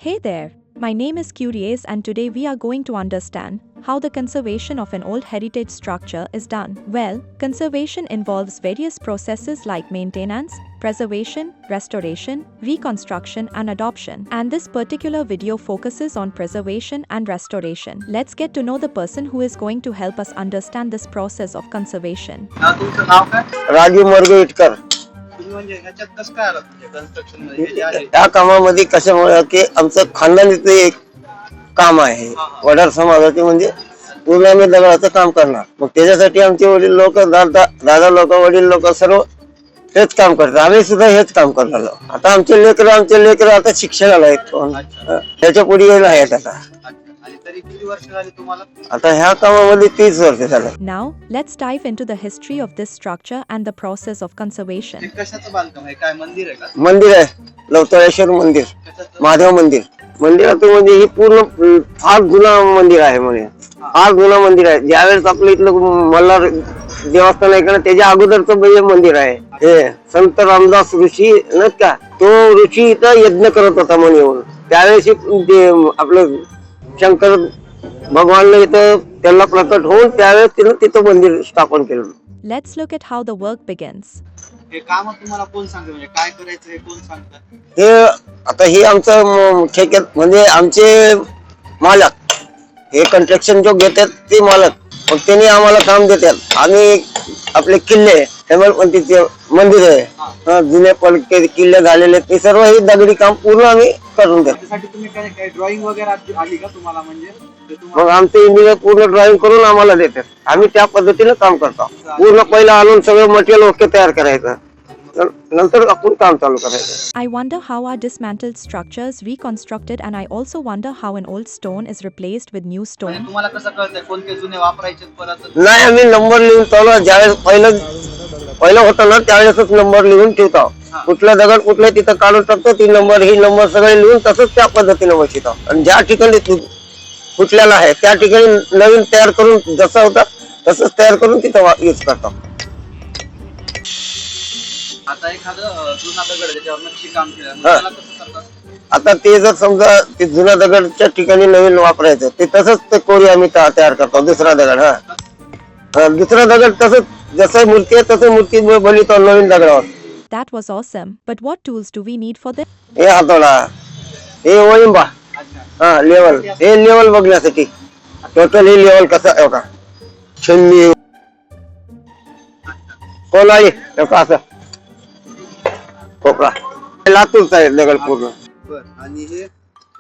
Hey there, my name is Curious and today we are going to understand how the conservation of an old heritage structure is done. Well, conservation involves various processes like maintenance, preservation, restoration, reconstruction and adoption. And this particular video focuses on preservation and restoration. Let's get to know the person who is going to help us understand this process of conservation. तुमचं नाव काय? राजू मरगुटकर. तुम्ही म्हणजे ह्याच्यात कसं काय आलात म्हणजे construction मध्ये हे जे आहे या कामामध्ये कशामुळे की आमचं खानदानीतलं एक काम आहे. वडार समाजाचे म्हणजे पूर्ण आम्ही दगडाचं काम करणार. मग त्याच्यासाठी आमचे वडील लोक दादा लोक वडील लोक सर्व हेच काम करतात. आम्ही सुद्धा हेच काम करणार. आता आमचे लेकर आता शिक्षणाला आहेत. त्याच्या पुढे आहेत आता. आणि तरी किती वर्ष झाली तुम्हाला? आता ह्या कामामध्ये 30 वर्ष झालं. Now, let's dive into the history of this structure and the process of conservation. हे कशाचं बांधकाम आहे? काय मंदिर आहे का? मंदिर आहे लवतळेश्वर मंदिर, कशाचं? महादेव मंदिर. मंदिरात म्हणजे ही पूर्ण फार जुना मंदिर आहे. म्हणे फार जुना मंदिर आहे. ज्यावेळेस आपलं इथलं मल्हार देवस्थान आहे का त्याच्या अगोदरचं म्हणजे मंदिर आहे. हे संत रामदास ऋषी नाही का, तो ऋषी इथं यज्ञ करत होता म्हणे येऊन. त्यावेळेस ते आपलं शंकर भगवानला इथं त्याला प्रकट होऊन त्यावेळेस तिनं तिथं मंदिर स्थापन केलं. Let's look at how the work begins. हे काम तुम्हाला कोण सांगतं म्हणजे काय करायचं हे कोण सांगतं? हे आता हे आमचं ठेक्यात म्हणजे आमचे मालक हे कंस्ट्रक्शन जो घेतात ते मालक, मग त्यांनी आम्हाला काम देतात. आम्ही आपले किल्ले हेमलपंथीचे मंदिर आहे, जुने पलके किल्ले झालेले ते सर्व हे दगडी काम पूर्ण आम्ही करून देतो. त्यासाठी तुम्ही काय काय ड्रॉइंग वगैरे आली का तुम्हाला म्हणजे ते मग तुम्हाला आमचे इंजिनियर पूर्ण ड्रॉइंग करून आम्हाला देतात. आम्ही त्या पद्धतीने काम करतो. पूर्ण पहिला आणून सगळं मटेरियल ओके तयार करायचं, नंतर आपण काम चालू करायचं. I wonder how are dismantled structures reconstructed, and I also wonder how an old stone is replaced with new म्हणजे stone. तुम्हाला कसं कळतंय कोणते जुने वापरायचे परत? नाही, आम्ही नंबर लिहून चालू ज्यावेळेस पहिलं होतं ना त्यावेळेसच नंबर लिहून ठेवतो. कुठला दगड कुठल्या तिथं काढून टाकतो, ती नंबर ही नंबर सगळे लिहून तसंच त्या पद्धतीने बसवतो. आणि ज्या ठिकाणी कुठल्याला आहे त्या ठिकाणी नवीन तयार करून जसं होतं तसंच तयार करून तिथं यूज करतो. आता एखादं जुना दगड त्याच्यावर नक्षी काम केलं मग त्याला कसं करतात? आता ते जर समजा ते जुन्या दगडच्या ठिकाणी नवीन वापरायचं ते तसंच ते कोरी आम्ही तयार करतो. दुसरा दगड दुसरा दगड तसंच जसं मूर्ती आहे तसं मूर्ती बनवतो नवीन दगडावर. That was awesome. But what tools do we need for this? हे हातोडा, हे वळिंबा, अच्छा. लेवल, हे लेवल बघण्यासाठी टोटल हे लेवल कसं आहे का छन्नी कोणाही असं कोपरा लातूरचा आहे दगड पूर्ण. बर. आणि हे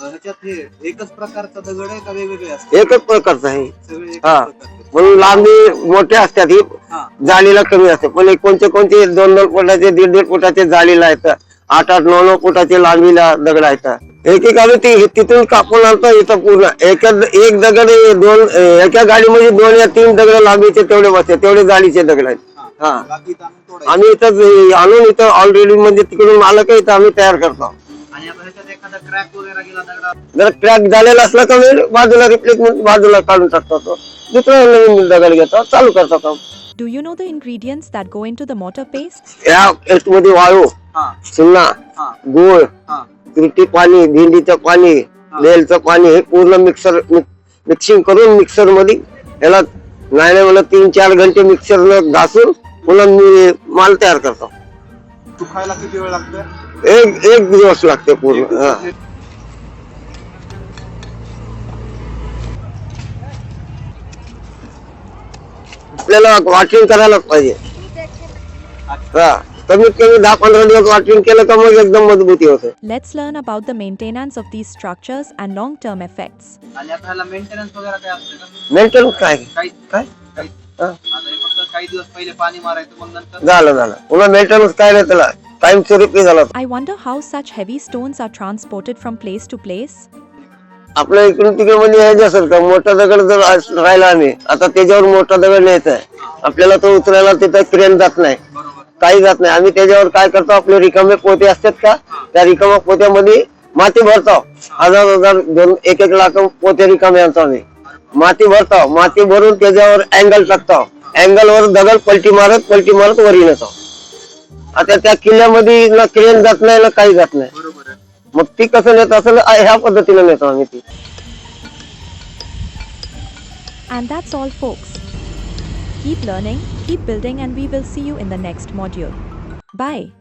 ह्याच्यात हे एकच प्रकारचा दगड आहे का वेगवेगळे असतात? एकच प्रकारचं आहे. सगळे एकच हा. प्रकारचे. म्हणून लांबी मोठ्या असतात, ही हा. जाळीला कमी असते. पण कोणते 2-2 फुटाचे 1.5 फुटाचे जाळीला आहेत, 8-8, 9-9 फुटाचे लांबीला दगड आहेत. एक आम्ही ते तिथून कापून आणतो इथं पूर्ण एक दगड एका गाडीमध्ये 2 या 3 दगड लांबीचे तेवढे बसते, तेवढे जाळीचे दगड आहेत. हा. बाकी इथं आणून तोडायचं. आम्ही इथं आणून इथं ऑलरेडी म्हणजे तिकडून मालक इथं आम्ही तयार करतो. आणि आता ह्याच्यात एखादा क्रॅक वगैरे गेला दगडा जर क्रॅक झालेला असला का मी बाजूला रिप्लेसमेंट बाजूला काढून टाकतो, तो दुसरा नवीन दगड घेतो, चालू करतो काम. Do you know the ingredients that go into the mortar paste? या पेस्ट मध्ये वाळू, हा चुना, हा गुळ, हा तुरटी पाणी, भेंडीचं पाणी, बेलचं पाणी हे पूर्ण मिक्सिंग करून मिक्सर मध्ये याला नाही मला 3-4 घंटे मिक्सर घासून पुन्हा मी माल तयार करतो. सुकायला किती वेळ लागतो? एक दिवस लागते पूर्ण. हा. आपल्याला वॉशिंग करायलाच पाहिजे. हा. कमीत कमी 10-15 दिवस वॉशिंग केलं का मग एकदम मजबूती होते. Let's learn about the maintenance of these structures and long-term effects. आणि आता ह्याला मेंटेनन्स वगैरे काय असतं का? मेंटेनन्स काय काही काय काही हा. आता हे फक्त काही दिवस पहिले पाणी मारायचं मग नंतर झालं पुन्हा मेंटेनन्स काय नाही त्याला टाइम रिपीट झाला. I wonder how such heavy stones are transported from place to place. आपल्या इकडून तिकडे म्हणजे यायचं असेल का मोठा दगड जर राहिला आम्ही आता त्याच्यावर मोठा दगड न्यायचा आहे आपल्याला, तो उचलायला तिथं क्रेन जात नाही, बरोबर काही जात नाही. आम्ही त्याच्यावर काय करतो, आपले रिकामे पोते असतात का त्या रिकाम्या पोत्यामध्ये माती भरतो. 1000-1000 1-1 लाख पोते रिकामे आणतो आम्ही. माती भरतो, माती भरून त्याच्यावर अँगल टाकतो, अँगल वर दगड पलटी मारत वर येतो. आता त्या किल्ल्यामध्ये ना क्रेन जात नाही ना काही जात नाही. बरोबर आहे. मग ती कसं नेत असेल ह्या पद्धतीने नेतो आम्ही ती. And that's all, folks. Keep learning, keep building, and we will see you in the next module. Bye.